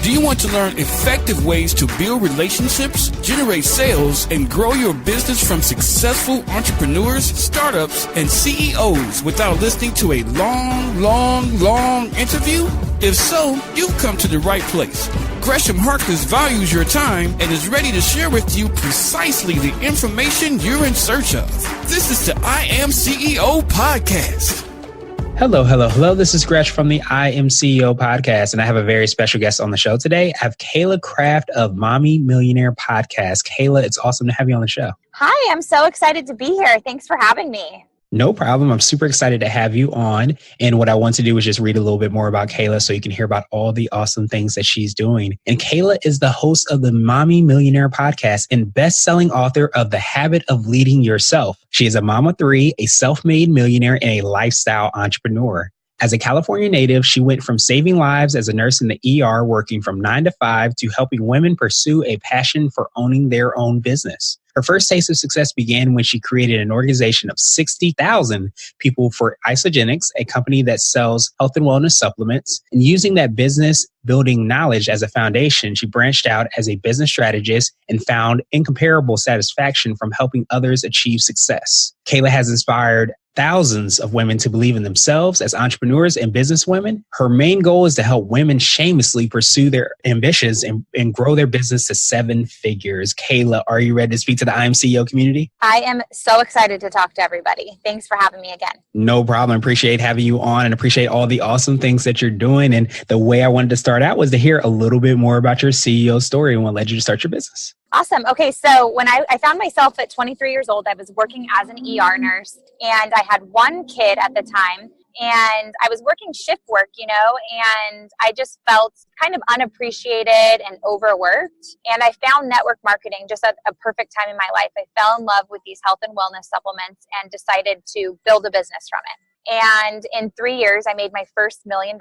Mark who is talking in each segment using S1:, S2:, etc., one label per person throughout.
S1: Do you want to learn effective ways to build relationships, generate sales, and grow your business from successful entrepreneurs, startups, and CEOs without listening to a long interview? If so, you've come to the right place. Gresham Harkless values your time and is ready to share with you precisely the information you're in search of. This is the IAM179 Podcast.
S2: Hello. This is Gresh from the IAM179 Podcast, and I have a very special guest on the show today. I have Cayla Craft of Mommy Millionaire Podcast. Cayla, it's awesome to have you on the show.
S3: Hi, I'm so excited to be here. Thanks for having me.
S2: No problem. I'm super excited to have you on. And what I want to do is just read a little bit more about Cayla so you can hear about all the awesome things that she's doing. And Cayla is the host of the Mommy Millionaire Podcast and best-selling author of The Habit of Leading Yourself. She is a mom of three, a self-made millionaire, and a lifestyle entrepreneur. As a California native, she went from saving lives as a nurse in the ER, working from 9 to 5, to helping women pursue a passion for owning their own business. Her first taste of success began when she created an organization of 60,000 people for Isagenix, a company that sells health and wellness supplements. And using that business building knowledge as a foundation, she branched out as a business strategist and found incomparable satisfaction from helping others achieve success. Cayla has inspired thousands of women to believe in themselves as entrepreneurs and businesswomen. Her main goal is to help women shamelessly pursue their ambitions and grow their business to 7 figures. Cayla, are you ready to speak to the IAM179 community?
S3: I am so excited to talk to everybody. Thanks for having me again.
S2: No problem. Appreciate having you on and appreciate all the awesome things that you're doing. And the way I wanted to start out was to hear a little bit more about your CEO story and what led you to start your business.
S3: Awesome. Okay, so when I found myself at 23 years old, I was working as an ER nurse, and I had 1 kid at the time, and I was working shift work, and I just felt kind of unappreciated and overworked. And I found network marketing just at a perfect time in my life. I fell in love with these health and wellness supplements and decided to build a business from it. And in 3 years, I made my first $1 million.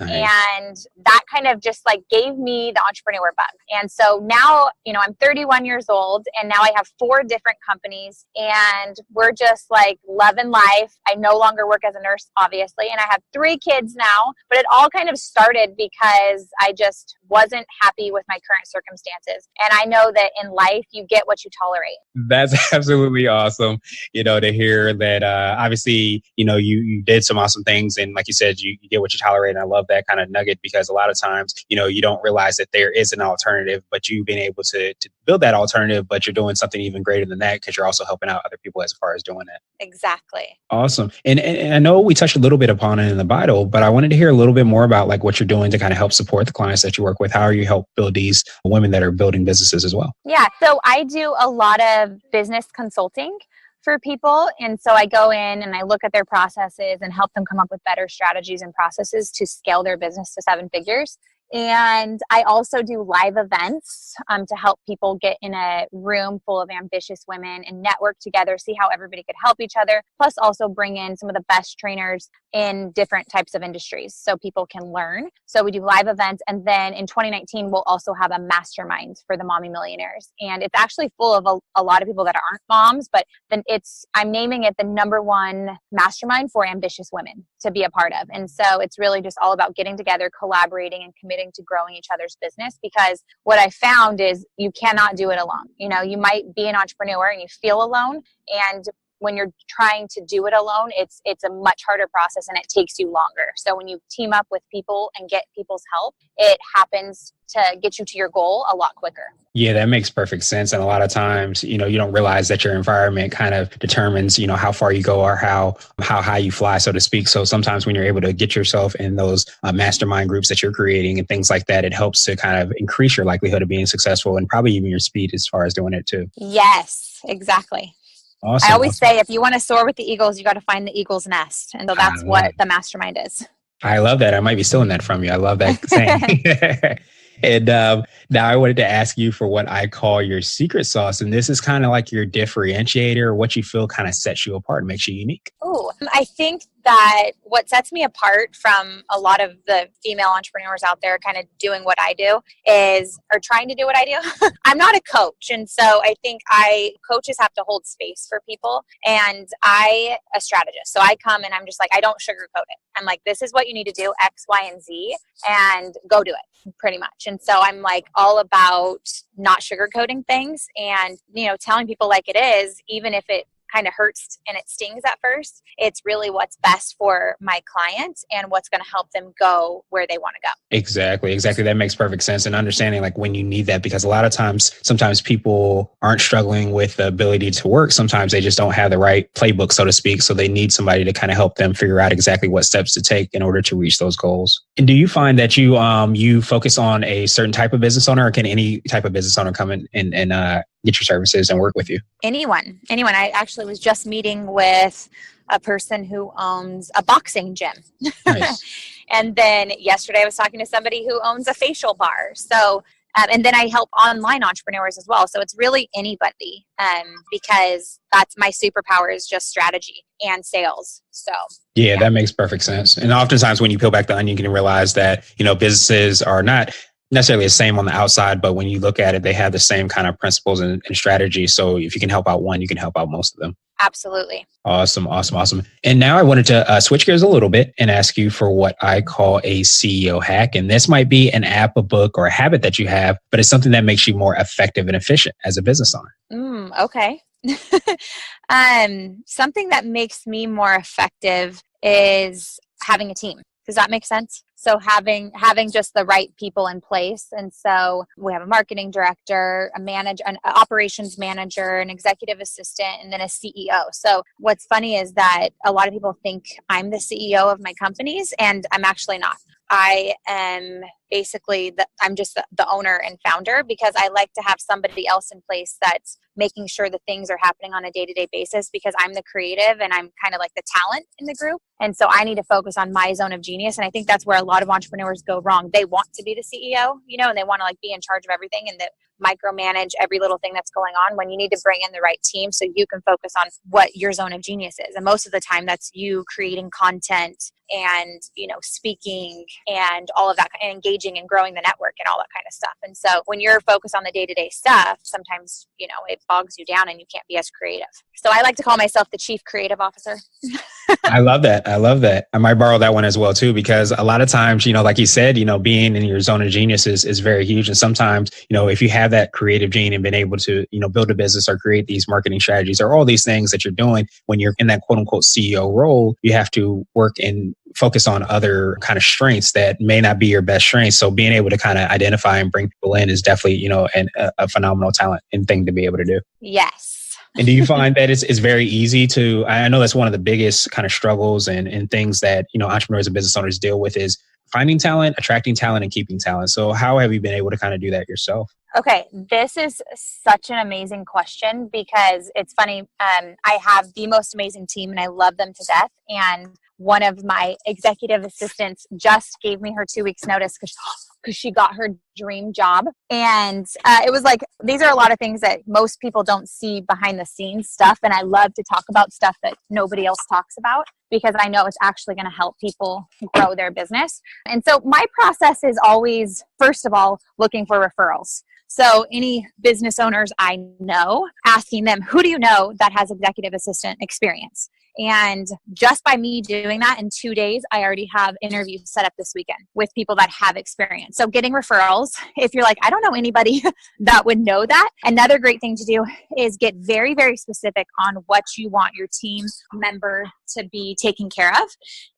S3: Nice. And that kind of just gave me the entrepreneur bug. And so now, I'm 31 years old, and now I have 4 different companies, and we're just loving life. I no longer work as a nurse, obviously, and I have 3 kids now, but it all kind of started because I just wasn't happy with my current circumstances. And I know that in life, you get what you tolerate.
S2: That's absolutely awesome, to hear that, obviously, you did some awesome things. And like you said, you get what you tolerate. And I love that kind of nugget, because a lot of times, you don't realize that there is an alternative, but you've been able to build that alternative, but you're doing something even greater than that because you're also helping out other people as far as doing that.
S3: Exactly.
S2: Awesome. And I know we touched a little bit upon it in the Bible, but I wanted to hear a little bit more about what you're doing to kind of help support the clients that you work with. How are you help build these women that are building businesses as well?
S3: Yeah. So I do a lot of business consulting for people. And so I go in and I look at their processes and help them come up with better strategies and processes to scale their business to 7 figures. And I also do live events to help people get in a room full of ambitious women and network together, see how everybody could help each other, plus also bring in some of the best trainers in different types of industries so people can learn. So we do live events. And then in 2019, we'll also have a mastermind for the Mommy Millionaires. And it's actually full of a lot of people that aren't moms, but then I'm naming it the #1 mastermind for ambitious women to be a part of. And so it's really just all about getting together, collaborating, and committing to growing each other's business, because what I found is you cannot do it alone. You might be an entrepreneur and you feel alone, and when you're trying to do it alone, it's a much harder process and it takes you longer. So when you team up with people and get people's help, it happens to get you to your goal a lot quicker.
S2: Yeah, that makes perfect sense. And a lot of times, you don't realize that your environment kind of determines, how far you go or how high you fly, so to speak. So sometimes when you're able to get yourself in those mastermind groups that you're creating and things like that, it helps to kind of increase your likelihood of being successful and probably even your speed as far as doing it too.
S3: Yes, exactly.
S2: Awesome.
S3: I always say, if you want to soar with the eagles, you got to find the eagle's nest. And so that's what the mastermind is.
S2: I love that. I might be stealing that from you. I love that saying. And now I wanted to ask you for what I call your secret sauce. And this is kind of like your differentiator, what you feel kind of sets you apart and makes you unique.
S3: Oh, I think that what sets me apart from a lot of the female entrepreneurs out there kind of doing what I do or trying to do what I do. I'm not a coach. And so I think coaches have to hold space for people, and a strategist. So I come and I'm just like, I don't sugarcoat it. I'm like, this is what you need to do, X, Y, and Z, and go do it pretty much. And so I'm like all about not sugarcoating things and, telling people like it is, even if it kind of hurts and it stings at first. It's really what's best for my clients and what's going to help them go where they want to go.
S2: Exactly. That makes perfect sense. And understanding like when you need that, because a lot of times, sometimes people aren't struggling with the ability to work. Sometimes they just don't have the right playbook, so to speak. So they need somebody to kind of help them figure out exactly what steps to take in order to reach those goals. And do you find that you focus on a certain type of business owner, or can any type of business owner come in and get your services and work with you?
S3: Anyone. I actually was just meeting with a person who owns a boxing gym. Nice. And then yesterday I was talking to somebody who owns a facial bar. So, and then I help online entrepreneurs as well. So it's really anybody, because that's my superpower is just strategy and sales. So
S2: yeah, that makes perfect sense. And oftentimes when you peel back the onion, you can realize that, businesses are not necessarily the same on the outside, but when you look at it, they have the same kind of principles and strategy. So if you can help out one, you can help out most of them.
S3: Absolutely.
S2: Awesome. And now I wanted to switch gears a little bit and ask you for what I call a CEO hack. And this might be an app, a book, or a habit that you have, but it's something that makes you more effective and efficient as a business owner.
S3: Okay. Something that makes me more effective is having a team. Does that make sense? So having just the right people in place. And so we have a marketing director, an operations manager, an executive assistant, and then a CEO. So what's funny is that a lot of people think I'm the CEO of my companies, and I'm actually not. I am basically I'm just the owner and founder, because I like to have somebody else in place that's making sure that things are happening on a day-to-day basis, because I'm the creative and I'm kind of like the talent in the group. And so I need to focus on my zone of genius. And I think that's where a lot of entrepreneurs go wrong. They want to be the CEO, and they want to like be in charge of everything and micromanage every little thing that's going on, when you need to bring in the right team so you can focus on what your zone of genius is. And most of the time that's you creating content and, speaking and all of that, and engaging and growing the network and all that kind of stuff. And so when you're focused on the day-to-day stuff, sometimes, it bogs you down and you can't be as creative. So I like to call myself the chief creative officer.
S2: I love that. I might borrow that one as well too, because a lot of times, like you said, being in your zone of genius is very huge. And sometimes, if you have that creative gene and been able to, build a business or create these marketing strategies or all these things that you're doing when you're in that quote unquote CEO role, you have to work and focus on other kind of strengths that may not be your best strengths. So being able to kind of identify and bring people in is definitely, a phenomenal talent and thing to be able to do.
S3: Yes.
S2: And do you find that it's very easy to, I know that's one of the biggest kind of struggles and things that, entrepreneurs and business owners deal with is finding talent, attracting talent, and keeping talent. So how have you been able to kind of do that yourself?
S3: Okay, this is such an amazing question, because it's funny. I have the most amazing team and I love them to death. And one of my executive assistants just gave me her 2 weeks notice because she got her dream job. And it was like, these are a lot of things that most people don't see behind the scenes stuff. And I love to talk about stuff that nobody else talks about, because I know it's actually going to help people grow their business. And so my process is always, first of all, looking for referrals. So any business owners I know, asking them, who do you know that has executive assistant experience? And just by me doing that in 2 days, I already have interviews set up this weekend with people that have experience. So getting referrals, if you're like, I don't know anybody that would know that. Another great thing to do is get very, very specific on what you want your team member to be taking care of.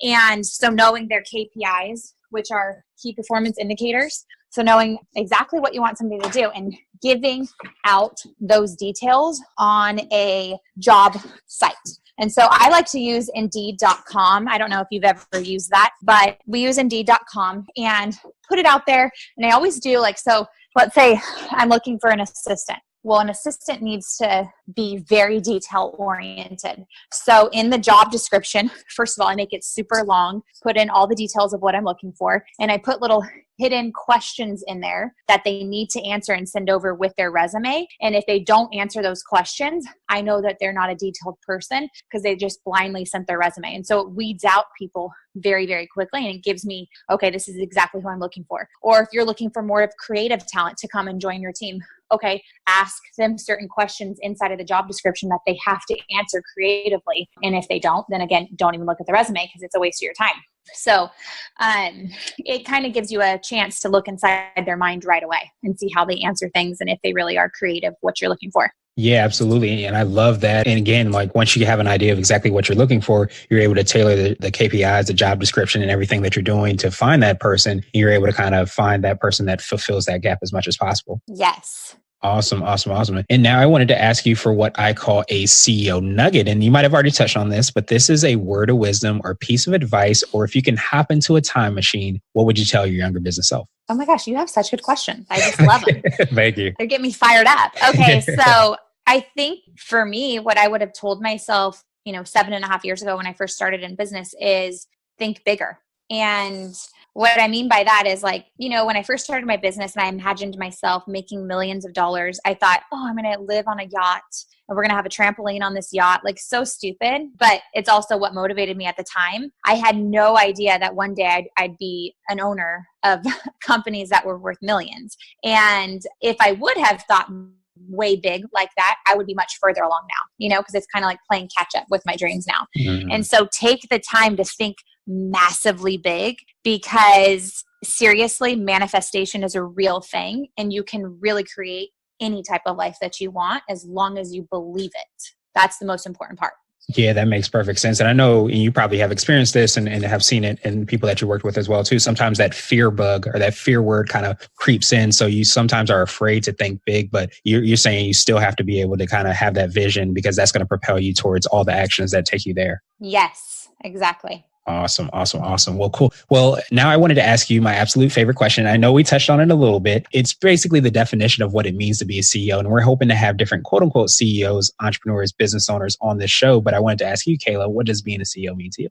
S3: And so knowing their KPIs, which are key performance indicators. So knowing exactly what you want somebody to do and giving out those details on a job site. And so I like to use Indeed.com. I don't know if you've ever used that, but we use Indeed.com and put it out there. And I always do so let's say I'm looking for an assistant. Well, an assistant needs to be very detail oriented. So in the job description, first of all, I make it super long, put in all the details of what I'm looking for, and I put little hidden questions in there that they need to answer and send over with their resume. And if they don't answer those questions, I know that they're not a detailed person because they just blindly sent their resume. And so it weeds out people very, very quickly. And it gives me, okay, this is exactly who I'm looking for. Or if you're looking for more of creative talent to come and join your team, okay, ask them certain questions inside of the job description that they have to answer creatively. And if they don't, then again, don't even look at the resume because it's a waste of your time. So it kind of gives you a chance to look inside their mind right away and see how they answer things and if they really are creative, what you're looking for.
S2: Yeah, absolutely. And I love that. And again, like once you have an idea of exactly what you're looking for, you're able to tailor the KPIs, the job description, and everything that you're doing to find that person. And you're able to kind of find that person that fulfills that gap as much as possible.
S3: Yes.
S2: Awesome. And now I wanted to ask you for what I call a CEO nugget. And you might have already touched on this, but this is a word of wisdom or piece of advice, or if you can hop into a time machine, what would you tell your younger business self?
S3: Oh my gosh, you have such good questions. I just love them.
S2: Thank you.
S3: They get me fired up. Okay. So I think for me, what I would have told myself, 7.5 years ago when I first started in business is think bigger. And what I mean by that is when I first started my business and I imagined myself making millions of dollars, I thought, I'm going to live on a yacht and we're going to have a trampoline on this yacht. So stupid, but it's also what motivated me at the time. I had no idea that one day I'd be an owner of companies that were worth millions. And if I would have thought way big like that, I would be much further along now, because it's kind of like playing catch up with my dreams now. Mm-hmm. And so take the time to think massively big, because seriously, manifestation is a real thing and you can really create any type of life that you want as long as you believe it. That's the most important part.
S2: Yeah, that makes perfect sense. And I know you probably have experienced this and have seen it in people that you worked with as well, too. Sometimes that fear bug or that fear word kind of creeps in. So you sometimes are afraid to think big, but you're saying you still have to be able to kind of have that vision, because that's going to propel you towards all the actions that take you there.
S3: Yes, exactly.
S2: Awesome. Well, cool. Well, now I wanted to ask you my absolute favorite question. I know we touched on it a little bit. It's basically the definition of what it means to be a CEO. And we're hoping to have different quote unquote CEOs, entrepreneurs, business owners on this show. But I wanted to ask you, Cayla, what does being a CEO mean to you?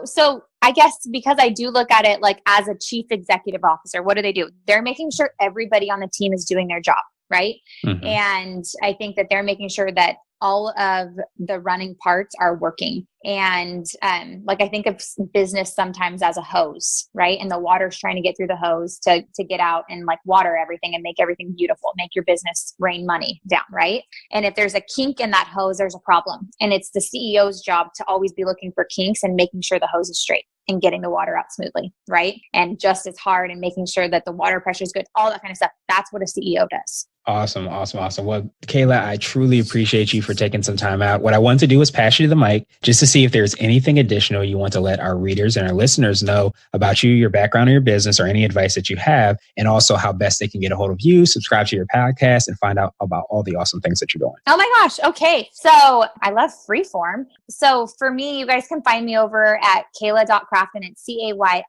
S3: So I guess because I do look at it like as a chief executive officer, what do? They're making sure everybody on the team is doing their job, right? Mm-hmm. And I think that they're making sure that all of the running parts are working. And I think of business sometimes as a hose, right? And the water's trying to get through the hose to get out and water everything and make everything beautiful, make your business rain money down, right? And if there's a kink in that hose, there's a problem. And it's the CEO's job to always be looking for kinks and making sure the hose is straight and getting the water out smoothly, right? And just as hard and making sure that the water pressure is good, all that kind of stuff. That's what a CEO does.
S2: Awesome. Well, Cayla, I truly appreciate you for taking some time out. What I want to do is pass you the mic just to see if there's anything additional you want to let our readers and our listeners know about you, your background, or your business, or any advice that you have, and also how best they can get a hold of you, subscribe to your podcast, and find out about all the awesome things that you're doing.
S3: Oh my gosh. Okay. So I love freeform. So for me, you guys can find me over at Cayla.craft, and it's CAYLA.CRAFT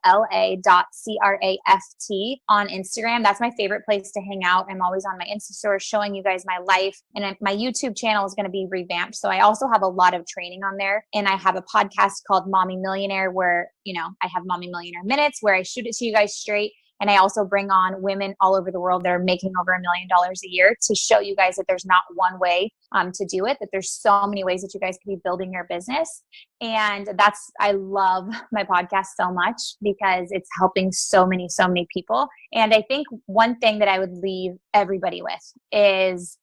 S3: on Instagram. That's my favorite place to hang out. I'm always on my Instagram store showing you guys my life, and my YouTube channel is going to be revamped. So I also have a lot of training on there, and I have a podcast called Mommy Millionaire where, I have Mommy Millionaire Minutes where I shoot it to you guys straight. And I also bring on women all over the world that are making over $1 million a year to show you guys that there's not one way to do it, that there's so many ways that you guys can be building your business. And I love my podcast so much because it's helping so many people. And I think one thing that I would leave everybody with is,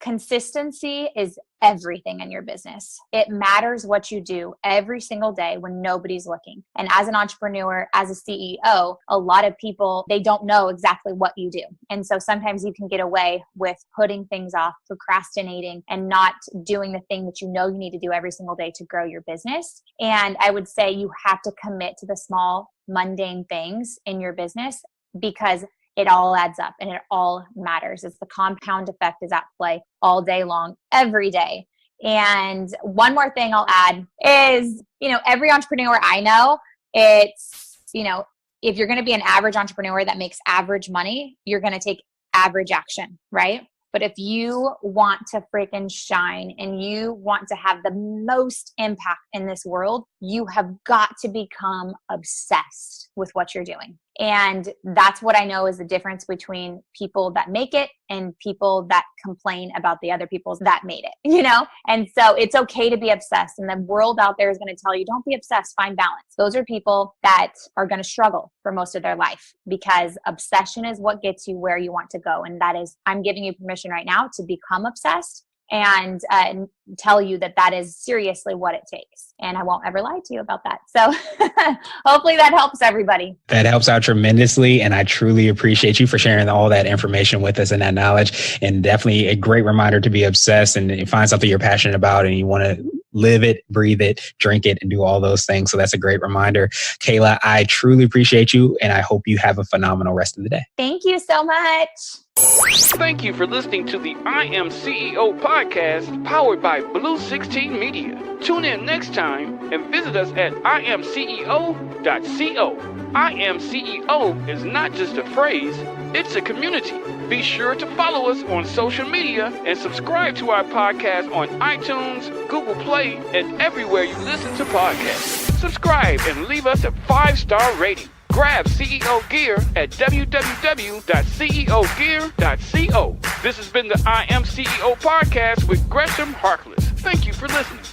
S3: consistency is everything in your business. It matters what you do every single day when nobody's looking. And as an entrepreneur, as a CEO, a lot of people, they don't know exactly what you do. And so sometimes you can get away with putting things off, procrastinating, and not doing the thing that you know you need to do every single day to grow your business. And I would say you have to commit to the small, mundane things in your business, because it all adds up and it all matters. It's the compound effect is at play all day long, every day. And one more thing I'll add is, every entrepreneur I know, it's, if you're going to be an average entrepreneur that makes average money, you're going to take average action, right? But if you want to freaking shine and you want to have the most impact in this world, you have got to become obsessed with what you're doing. And that's what I know is the difference between people that make it and people that complain about the other people that made it, And so it's okay to be obsessed. And the world out there is going to tell you, don't be obsessed, find balance. Those are people that are going to struggle for most of their life because obsession is what gets you where you want to go. And that is, I'm giving you permission right now to become obsessed and tell you that is seriously what it takes. And I won't ever lie to you about that. So hopefully that helps everybody.
S2: That helps out tremendously. And I truly appreciate you for sharing all that information with us and that knowledge. And definitely a great reminder to be obsessed and find something you're passionate about and you want to live it, breathe it, drink it, and do all those things. So that's a great reminder. Cayla, I truly appreciate you and I hope you have a phenomenal rest of the day.
S3: Thank you so much.
S1: Thank you for listening to the I Am CEO podcast powered by Blue 16 Media. Tune in next time and visit us at IAM179.co. I Am CEO is not just a phrase, it's a community. Be sure to follow us on social media and subscribe to our podcast on iTunes, Google Play, and everywhere you listen to podcasts. Subscribe and leave us a 5-star rating. Grab CEO gear at www.ceogear.co. This has been the I Am CEO podcast with Gresham Harkless. Thank you for listening.